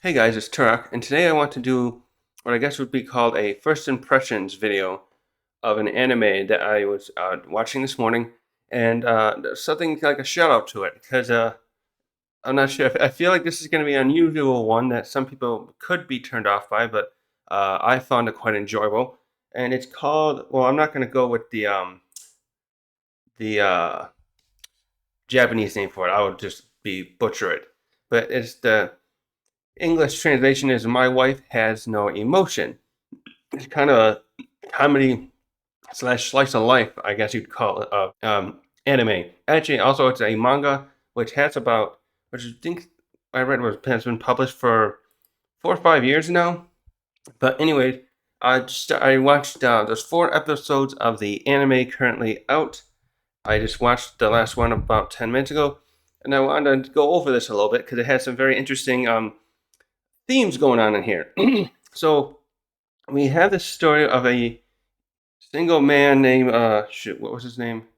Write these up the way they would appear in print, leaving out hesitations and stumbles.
Hey guys, it's Turk, and today I want to do what I guess would be called a first impressions video of an anime that I was watching this morning, and something like a shout out to it because I'm not sure. I feel like this is going to be an unusual one that some people could be turned off by, but I found it quite enjoyable. And it's called. Well, I'm not going to go with the Japanese name for it. I would just be butcher it, but it's the English translation is "My Wife Has No Emotion." It's kind of a comedy slash slice of life, I guess you'd call it, anime. Actually, also it's a manga which has about, which I think I read was has been published for 4 or 5 years now. But anyways, I watched there's 4 episodes of the anime currently out. I just watched the last one about 10 minutes ago, and I wanted to go over this a little bit because it has some very interesting themes going on in here. So we have this story of a single man named what was his name?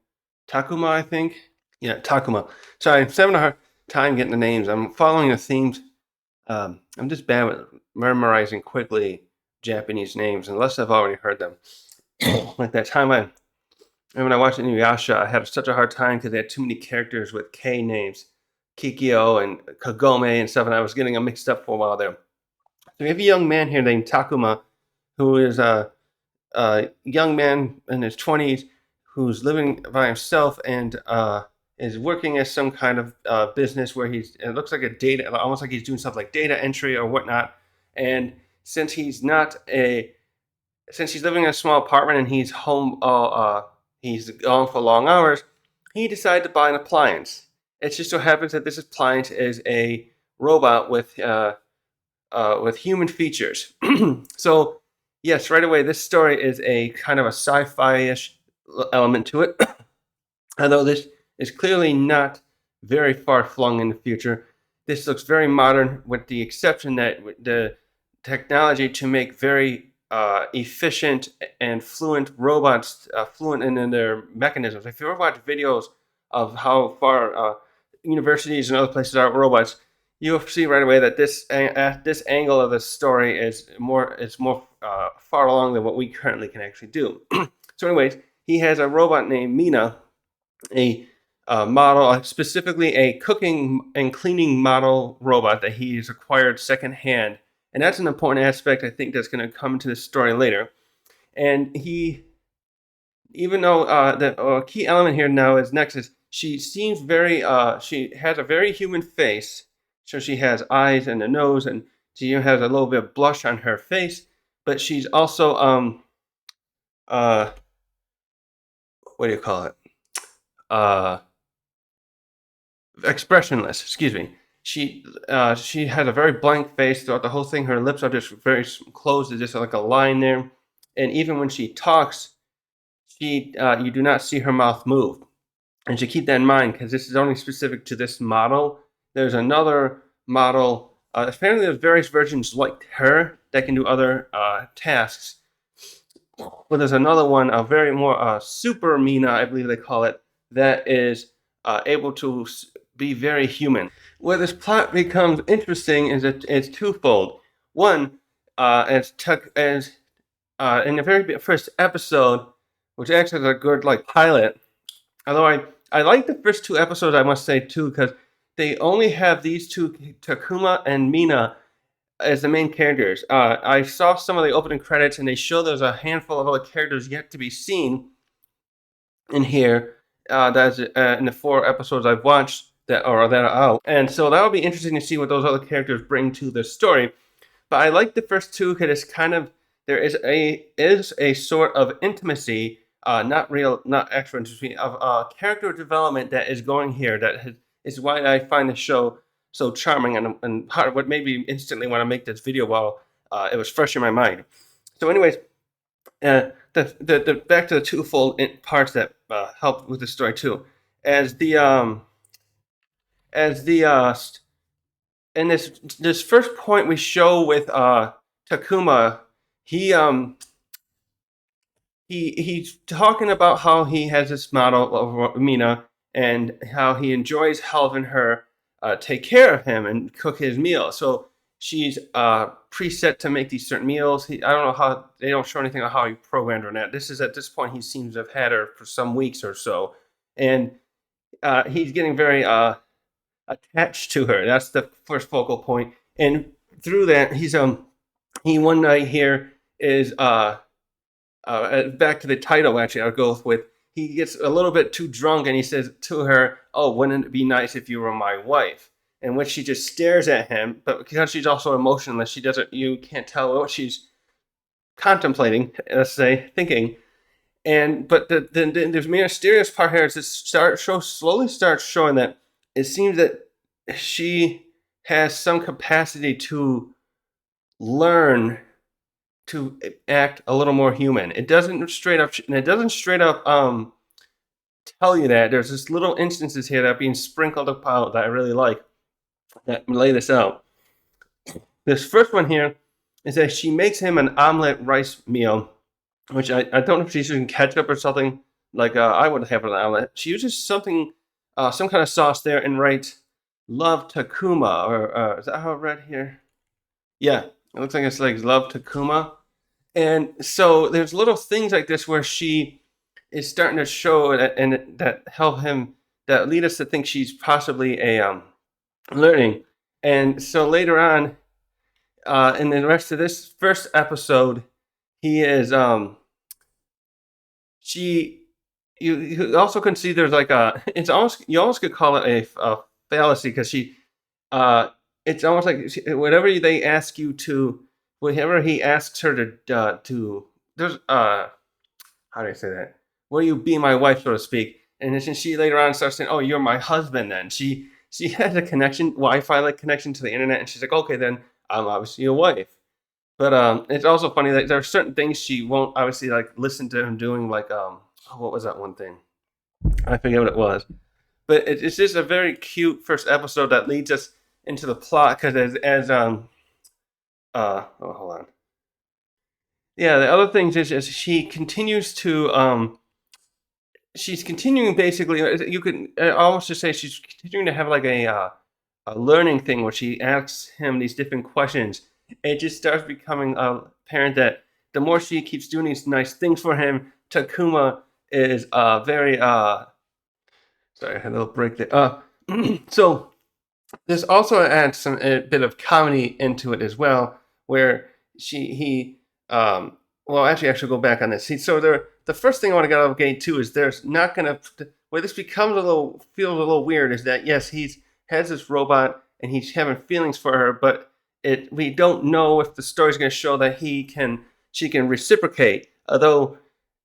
Takuma, I think. Yeah, Takuma. Sorry, I'm having a hard time getting the names. I'm following the themes. I'm just bad with memorizing quickly Japanese names unless I've already heard them. Like that time when I watched Inuyasha, I had such a hard time because they had too many characters with K names, Kikyo and Kagome and stuff, and I was getting them mixed up for a while there. So we have a young man here named Takuma, who is a young man in his 20s who's living by himself and is working as some kind of business where it looks like a data, almost like he's doing stuff like data entry or whatnot. And since he's not a, since he's living in a small apartment and he's home, he's gone for long hours, he decided to buy an appliance. It just so happens that this appliance is a robot with human features. So, yes, right away, this story is a kind of a sci-fi-ish element to it, although this is clearly not very far flung in the future. This looks very modern, with the exception that the technology to make very efficient and fluent robots, fluent in their mechanisms. If you ever watch videos of how far universities and other places are with robots, you'll see right away that this angle of the story is more far along than what we currently can actually do. So, anyways, he has a robot named Mina, a model, specifically a cooking and cleaning model robot that he's acquired secondhand, and that's an important aspect I think that's going to come into the story later. And even though the key element here now is next is she seems very she has a very human face, so she has eyes and a nose, and she even has a little bit of blush on her face, but she's also uh what do you call it, uh expressionless, excuse me. She has a very blank face throughout the whole thing. Her lips are just very closed, there's just like a line there, and even when she talks, she you do not see her mouth move. And to keep that in mind, because this is only specific to this model, there's another model. Apparently, there's various versions like her that can do other tasks. But there's another one, a very more super Mina, I believe they call it, that is able to be very human. Where this plot becomes interesting is that it's twofold. One, as in the very first episode, which acts as a good like pilot. Although I like the first 2 episodes, I must say too, because they only have these two, Takuma and Mina, as the main characters. I saw some of the opening credits, and they show there's a handful of other characters yet to be seen in here. That's in the 4 episodes I've watched that are out, and so that'll be interesting to see what those other characters bring to the story. But I like the first two because it's kind of there is a sort of intimacy, not real, not actual intimacy, of character development that is going here. Is why I find the show so charming and what made me instantly want to make this video while it was fresh in my mind. So, anyways, the back to the twofold parts that help with the story too, as the as the in this first point we show with Takuma, he he's talking about how he has this model of Mina and how he enjoys helping her take care of him and cook his meal. So she's preset to make these certain meals. I don't know how they don't show anything on how he programmed her. That this is at this point he seems to have had her for some weeks or so, and he's getting very attached to her. That's the first focal point, and through that he one night here is back to the title. Actually, I'll go with he gets a little bit too drunk and he says to her, "Oh, wouldn't it be nice if you were my wife?" In which she just stares at him, but because she's also emotionless, she doesn't. You can't tell what she's contemplating. Let's say thinking. And but the mysterious part here is it slowly starts showing that it seems that she has some capacity to learn to act a little more human. It doesn't straight up, and it doesn't straight up tell you that. There's just little instances here that are being sprinkled about that I really like that lay this out. This first one here is that she makes him an omelet rice meal, which I don't know if she's using ketchup or something like I would have an omelet. She uses something, some kind of sauce there, and writes "Love Takuma," or is that how I read here? Yeah, it looks like it's like "Love Takuma." And so there's little things like this where she is starting to show that, and that help him, that lead us to think she's possibly a learning. And so later on, in the rest of this first episode, he is she. You also can see there's like a, it's almost, you almost could call it a fallacy, because she uh it's almost like whatever they ask you to, whatever he asks her to, there's how do I say that? Will you be my wife, so to speak? And then she later on starts saying, "Oh, you're my husband." Then she has a connection, Wi-Fi like connection to the internet, and she's like, "Okay, then I'm obviously your wife." But it's also funny that there are certain things she won't obviously like listen to him doing, like oh, what was that one thing? I forget what it was. But it's just a very cute first episode that leads us into the plot, because as oh, hold on. Yeah, the other things is she continues to she's continuing basically. You could almost just say she's continuing to have like a learning thing where she asks him these different questions. It just starts becoming apparent that the more she keeps doing these nice things for him, Takuma is very sorry, I had a little break there. So this also adds some a bit of comedy into it as well, where he well, actually I should go back on this. So the first thing I want to get out of the gate too is there's not gonna, where this becomes a little, feels a little weird, is that yes, he's has this robot and he's having feelings for her, but we don't know if the story's gonna show that she can reciprocate. Although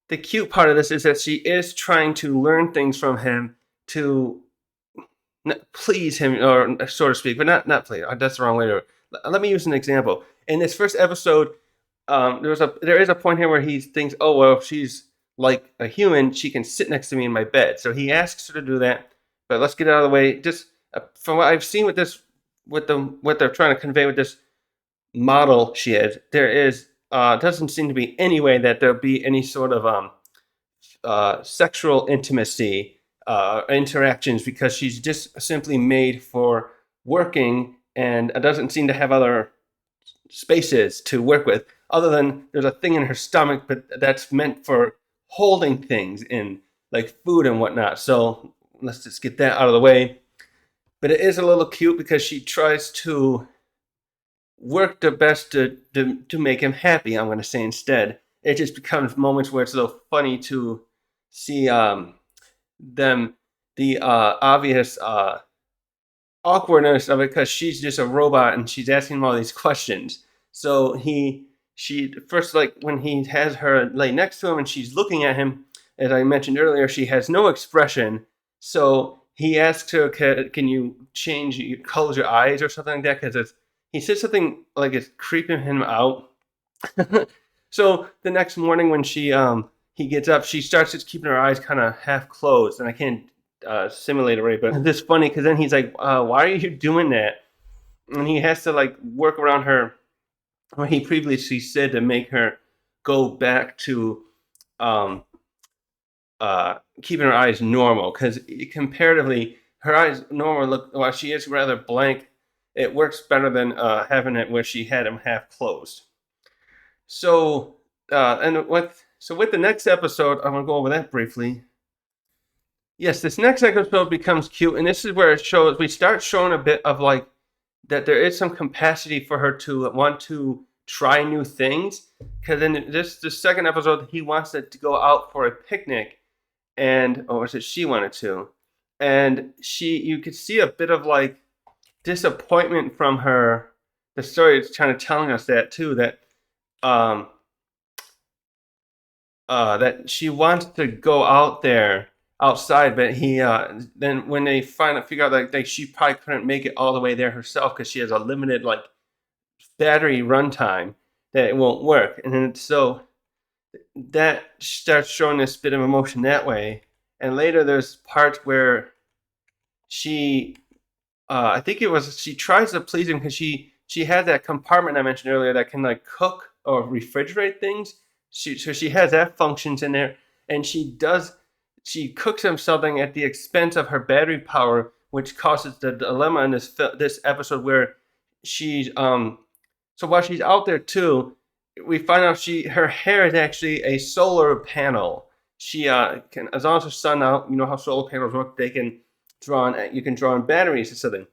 the cute part of this is that she is trying to learn things from him to please him, or so to speak, but not please. That's the wrong way to. Let me use an example. In this first episode, there is a point here where he thinks, "Oh well, if she's like a human, she can sit next to me in my bed." So he asks her to do that. But let's get it out of the way. Just from what I've seen with this, what they're trying to convey with this model she is, there is doesn't seem to be any way that there'll be any sort of sexual intimacy interactions, because she's just simply made for working and doesn't seem to have other spaces to work with, other than there's a thing in her stomach, but that's meant for holding things in, like food and whatnot. So let's just get that out of the way. But it is a little cute because she tries to work the best to make him happy, I'm going to say instead. It just becomes moments where it's a little funny to see them, the obvious awkwardness of it, because she's just a robot and she's asking him all these questions. So she first, like when he has her lay next to him and she's looking at him, as I mentioned earlier, she has no expression. So he asks her, "Can you change, you close your eyes or something like that?" Because he says something like it's creeping him out. So the next morning when he gets up, she starts just keeping her eyes kind of half closed, and I can't simulate it right, but it's funny because then he's like, "Why are you doing that?" And he has to like work around her, what he previously said, to make her go back to um, keeping her eyes normal, because comparatively, her eyes normal look, while she is rather blank, it works better than having it where she had him half closed. So with the next episode, I'm gonna go over that briefly. Yes, this next episode becomes cute, and this is where it shows we start showing a bit of like that there is some capacity for her to want to try new things. Because in this second episode, he wants to go out for a picnic, and or was it she wanted to, and you could see a bit of like disappointment from her. The story is kind of telling us that too. Um that she wants to go out there outside, but he then when they finally figure out that she probably couldn't make it all the way there herself because she has a limited like battery runtime, that it won't work, and then so that starts showing this bit of emotion that way. And later there's parts where she I think it was she tries to please him because she has that compartment I mentioned earlier that can like cook or refrigerate things. So she has that functions in there, and she cooks him something at the expense of her battery power, which causes the dilemma in this episode where she's so while she's out there too, we find out her hair is actually a solar panel. She can, as long as the sun out, you know how solar panels work, they can you can draw on batteries or something.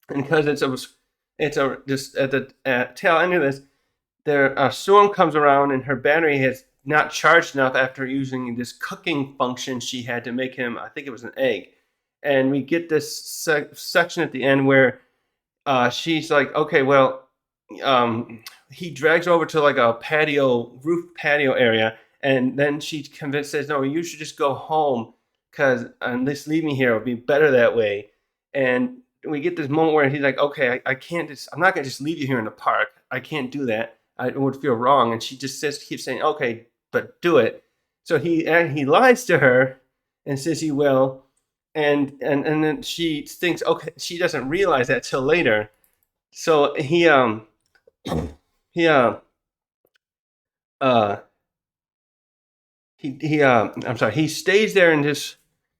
And because it's a just at the tail end of this, a storm comes around and her battery has not charged enough after using this cooking function she had to make him. I think it was an egg, and we get this section at the end where she's like, okay, well, he drags over to like a roof patio area, and then she says, no, you should just go home because at least leave me here. It'll be better that way. And we get this moment where he's like, okay, I can't I'm not gonna just leave you here in the park. I can't do that. It would feel wrong. And she just keeps saying, okay, but do it. So he lies to her and says he will, and then she thinks, okay, she doesn't realize that till later. So he uh I'm sorry, he stays there and just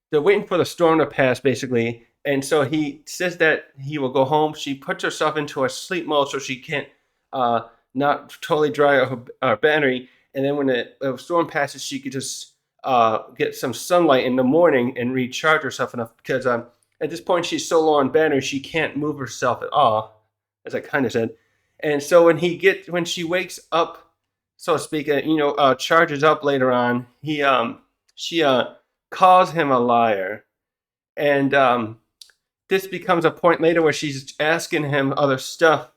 they're waiting for the storm to pass basically. And so he says that he will go home. She puts herself into a sleep mode so she can't not totally dry out her battery. And then when the storm passes, she could just get some sunlight in the morning and recharge herself enough because at this point she's so low on battery she can't move herself at all, as I kind of said. And so when she wakes up, so to speak, charges up later on, she calls him a liar, and this becomes a point later where she's asking him other stuff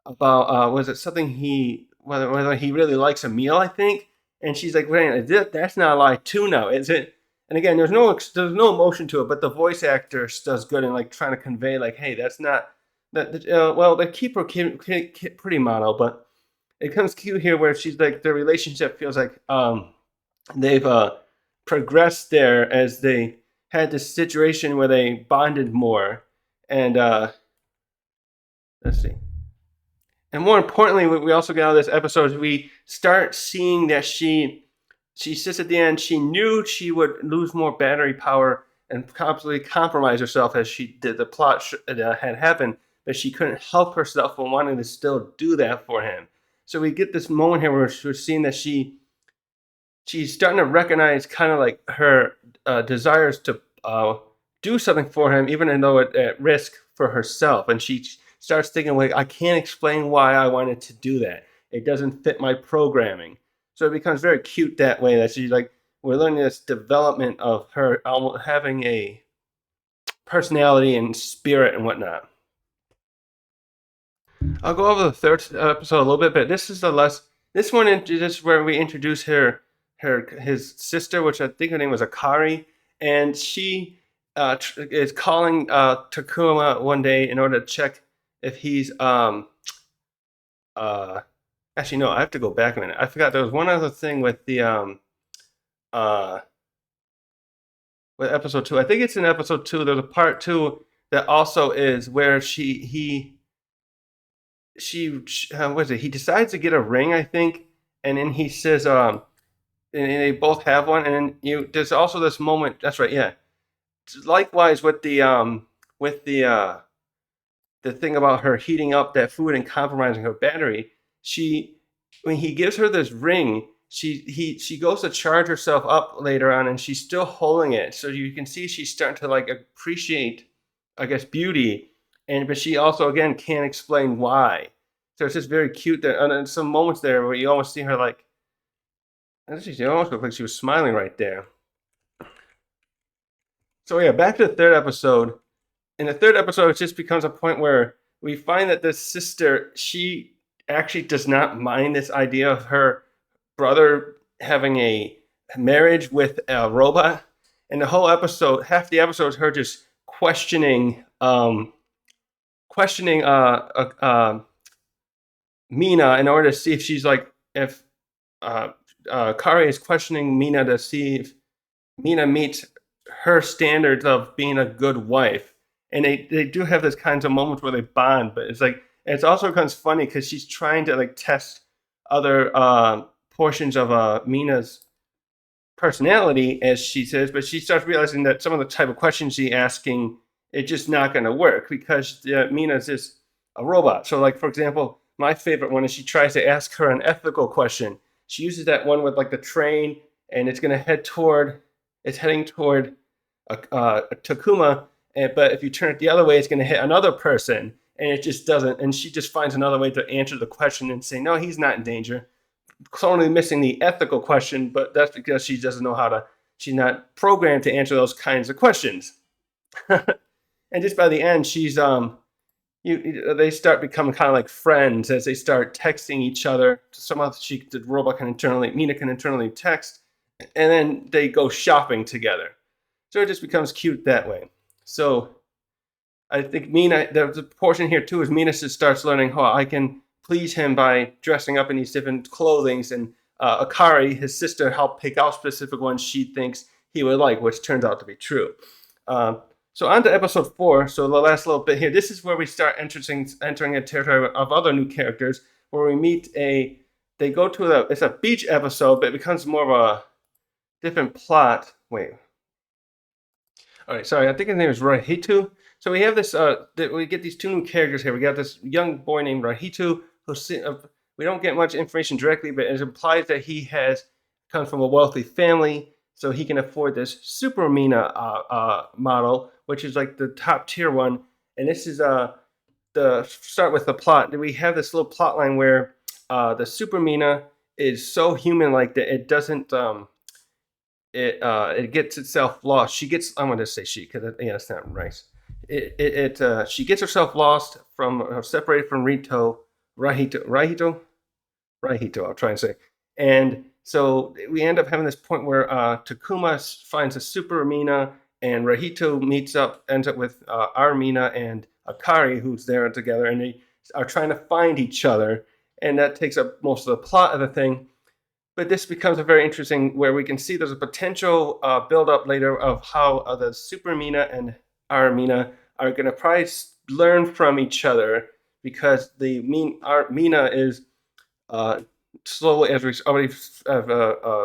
about was it something whether he really likes a meal, I think, and she's like, wait, that's not a lie too now, is it? And again, there's no emotion to it, but the voice actor does good in like trying to convey like, hey, that's not that. Well, they keep her pretty mono, but it comes cute here where she's like the relationship feels like they've progressed there as they had this situation where they bonded more, and let's see. And more importantly, what we also get out of this episode is we start seeing that she says at the end she knew she would lose more battery power and completely compromise herself as she did the plot had happened, but she couldn't help herself from wanting to still do that for him. So we get this moment here where we're seeing that she's starting to recognize kind of like her desires to do something for him, even though it's at risk for herself. And she starts thinking, like, I can't explain why I wanted to do that. It doesn't fit my programming. So it becomes very cute that way. That she's like, we're learning this development of her having a personality and spirit and whatnot. I'll go over the third episode a little bit, but this is the less. This one is where we introduce his sister, which I think her name was Akari, and she is calling Takuma one day in order to check if he's actually no, I have to go back a minute. I forgot there was one other thing with the uh with episode two. I think it's in episode two. There's a part two that also is where what is it? He decides to get a ring, I think, and then he says and they both have one, and then there's also this moment. That's right, yeah. Likewise with the the thing about her heating up that food and compromising her battery, she when he gives her this ring, she goes to charge herself up later on, and she's still holding it. So you can see she's starting to like appreciate, I guess, beauty, and but she also again can't explain why. So it's just very cute there, and then some moments there where you almost see her like, actually, she almost looked like she was smiling right there. So yeah, back to the third episode. In the third episode, it just becomes a point where we find that this sister, she actually does not mind this idea of her brother having a marriage with a robot. And the whole episode, half the episode is her just questioning Mina in order to see if she's like, if uh, Kari is questioning Mina to see if Mina meets her standards of being a good wife. And they do have this kinds of moments where they bond, but it's like it's also becomes funny because she's trying to like test other portions of Mina's personality, as she says, but she starts realizing that some of the type of questions she's asking, it's just not going to work because Mina's just a robot. So, like for example, my favorite one is she tries to ask her an ethical question. She uses that one with like the train, and it's going to it's heading toward Takuma, but if you turn it the other way, it's going to hit another person, and it just doesn't. And she just finds another way to answer the question and say, no, he's not in danger. Only missing the ethical question, but that's because she doesn't know how to. She's not programmed to answer those kinds of questions. And just by the end, she's they start becoming kind of like friends as they start texting each other. Somehow the robot can internally, Mina can internally text, and then they go shopping together. So it just becomes cute that way. So I think Mina, there's a portion here too, is Mina just starts learning how I can please him by dressing up in these different clothings, and Akari, his sister, helped pick out specific ones she thinks he would like, which turns out to be true. So on to episode 4. So the last little bit here, this is where we start entering a territory of other new characters, where we meet they go to it's a beach episode, but it becomes more of a different plot. Wait. All right, sorry, I think his name is Rahitu. So we have this, we get these two new characters here. We got this young boy named Rahitu, we don't get much information directly, but it implies that he comes from a wealthy family, so he can afford this Super Mina model, which is like the top tier one. And this is the start with the plot. We have this little plot line where the Super Mina is so human-like that it doesn't. It gets itself lost. She gets. I'm going to say she because it's not right. She gets herself lost separated from Rahito. I'll try and say, and so we end up having this point where Takuma finds a Super Mina, and Rahito ends up with Armina and Akari, who's there together, and they are trying to find each other, and that takes up most of the plot of the thing. But this becomes a very interesting, where we can see there's a potential build-up later of how the Super Mina and Armina are going to probably learn from each other, because the Mina is slowly, as we already have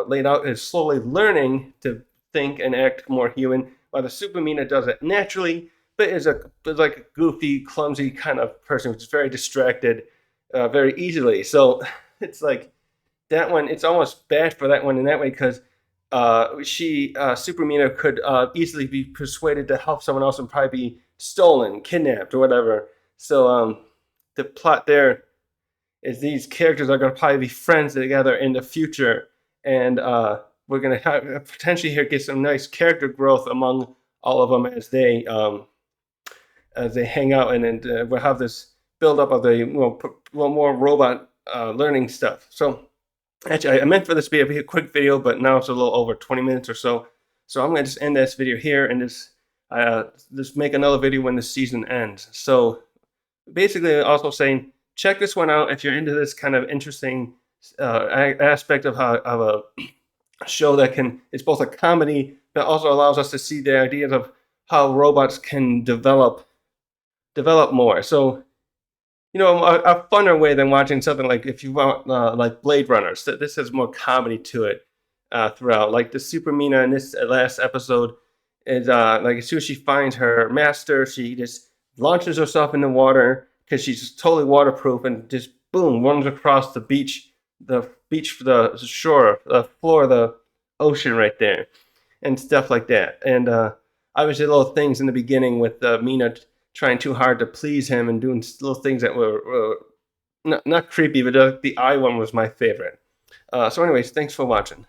laid out, is slowly learning to think and act more human, while the Super Mina does it naturally, but is like a goofy, clumsy kind of person who's very distracted very easily. So it's like that one, it's almost bad for that one in that way, because Super Mina could easily be persuaded to help someone else and probably be stolen, kidnapped, or whatever. So the plot there is these characters are going to probably be friends together in the future, and we're going to potentially here get some nice character growth among all of them as they hang out, and then we'll have this build up of the more robot learning stuff. So actually, I meant for this to be a quick video, but now it's a little over 20 minutes or so. So I'm going to just end this video here and just make another video when the season ends. So basically, also saying, check this one out if you're into this kind of interesting aspect of a show that it's both a comedy, but also allows us to see the ideas of how robots can develop more. So, a funner way than watching something like, if you want, like Blade Runner. So this has more comedy to it throughout. Like the Super Mina in this last episode is like, as soon as she finds her master, she just launches herself in the water because she's totally waterproof and just boom runs across the shore, the floor of the ocean right there, and stuff like that. And obviously, little things in the beginning with Mina trying too hard to please him and doing little things that were not creepy, but the eye one was my favorite. So, anyways, thanks for watching.